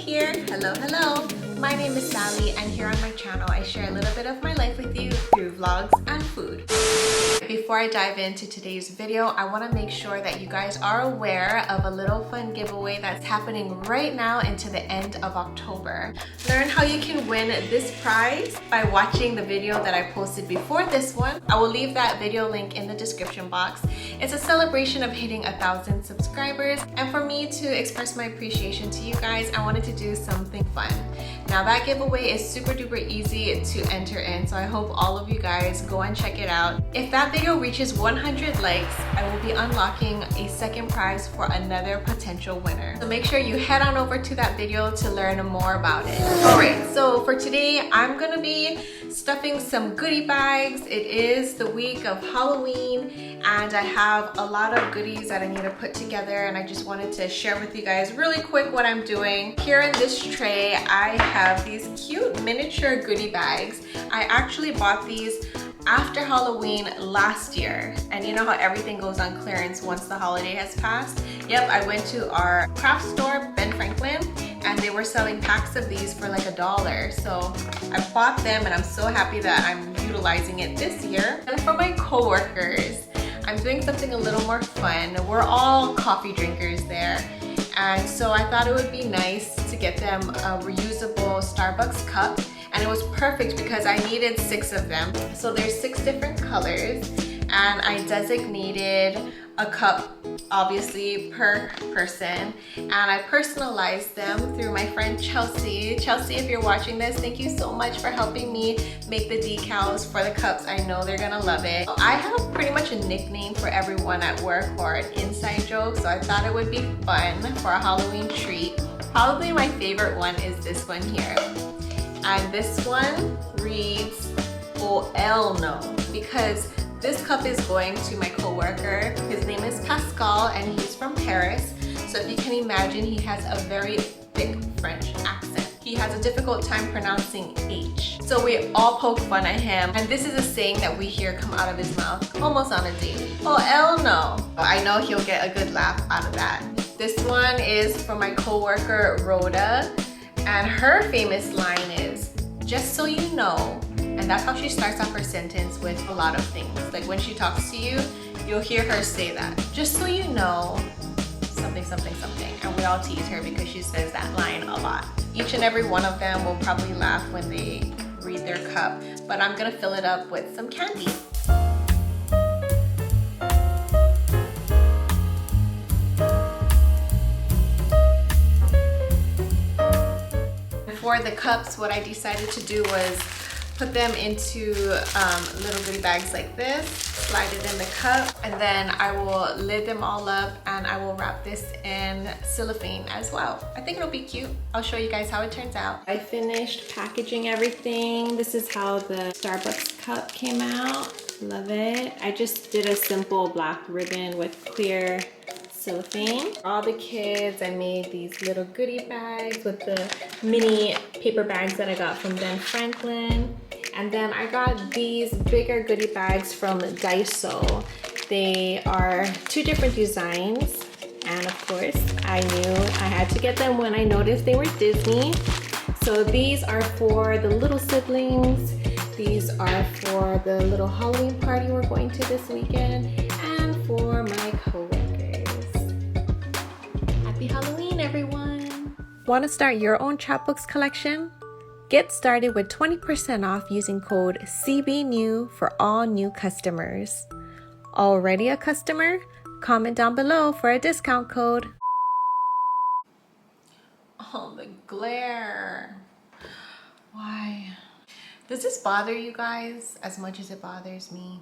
here. Hello. My name is Sally, and here on my channel I share a little bit of my life with you through vlogs and food. Before I dive into today's video, I want to make sure that you guys are aware of a little fun giveaway that's happening right now into the end of October. Learn how you can win this prize by watching the video that I posted before this one. I will leave that video link in the description box. It's a celebration of hitting 1,000 subscribers, and for me to express my appreciation to you guys, I wanted to do something fun. Now that giveaway is super duper easy to enter in, so I hope all of you guys go and check it out. If that video reaches 100 likes, I will be unlocking a second prize for another potential winner. So make sure you head on over to that video to learn more about it. Alright, so for today, I'm gonna be stuffing some goodie bags. It is the week of Halloween, and I have a lot of goodies that I need to put together, and I just wanted to share with you guys really quick what I'm doing. Here in this tray, I have these cute miniature goodie bags. I actually bought these after Halloween last year, and you know how everything goes on clearance once the holiday has passed? Yep, I went to our craft store, Ben Franklin, and they were selling packs of these for like $1. So I bought them, and I'm so happy that I'm utilizing it this year. And for my coworkers, I'm doing something a little more fun. We're all coffee drinkers there, and so I thought it would be nice to get them a reusable Starbucks cup. And it was perfect because I needed 6 of them. So there's 6 different colors, and I designated a cup obviously per person, and I personalized them through my friend Chelsea. Chelsea, if you're watching this, thank you so much for helping me make the decals for the cups. I know they're gonna love it. I have pretty much a nickname for everyone at work, or an inside joke, so I thought it would be fun for a Halloween treat. Probably my favorite one is this one here. And this one reads OL no, because this cup is going to my coworker. His name is Pascal, and he's from Paris. So if you can imagine, he has a very thick French accent. He has a difficult time pronouncing H. So we all poke fun at him, and this is a saying that we hear come out of his mouth almost on a daily. OL no. I know he'll get a good laugh out of that. This one is from my coworker Rhoda, and her famous line is, "Just so you know." And that's how she starts off her sentence with a lot of things. Like when she talks to you, you'll hear her say that. "Just so you know, something, something, something." And we all tease her because she says that line a lot. Each and every one of them will probably laugh when they read their cup, but I'm gonna fill it up with some candy. For the cups, what I decided to do was put them into little goodie bags like this, slide it in the cup, and then I will lid them all up, and I will wrap this in cellophane as well. I think it'll be cute. I'll show you guys how it turns out. I finished packaging everything. This is how the Starbucks cup came out. Love it. I just did a simple black ribbon with clear cellophane. For all the kids, I made these little goodie bags with the mini paper bags that I got from Ben Franklin. And then I got these bigger goodie bags from Daiso. They are 2 different designs. And of course, I knew I had to get them when I noticed they were Disney. So these are for the little siblings. These are for the little Halloween party we're going to this weekend. And for my coworkers. Happy Halloween, everyone! Want to start your own chapbooks collection? Get started with 20% off using code CBNEW for all new customers. Already a customer? Comment down below for a discount code. Oh, the glare. Why? Does this bother you guys as much as it bothers me?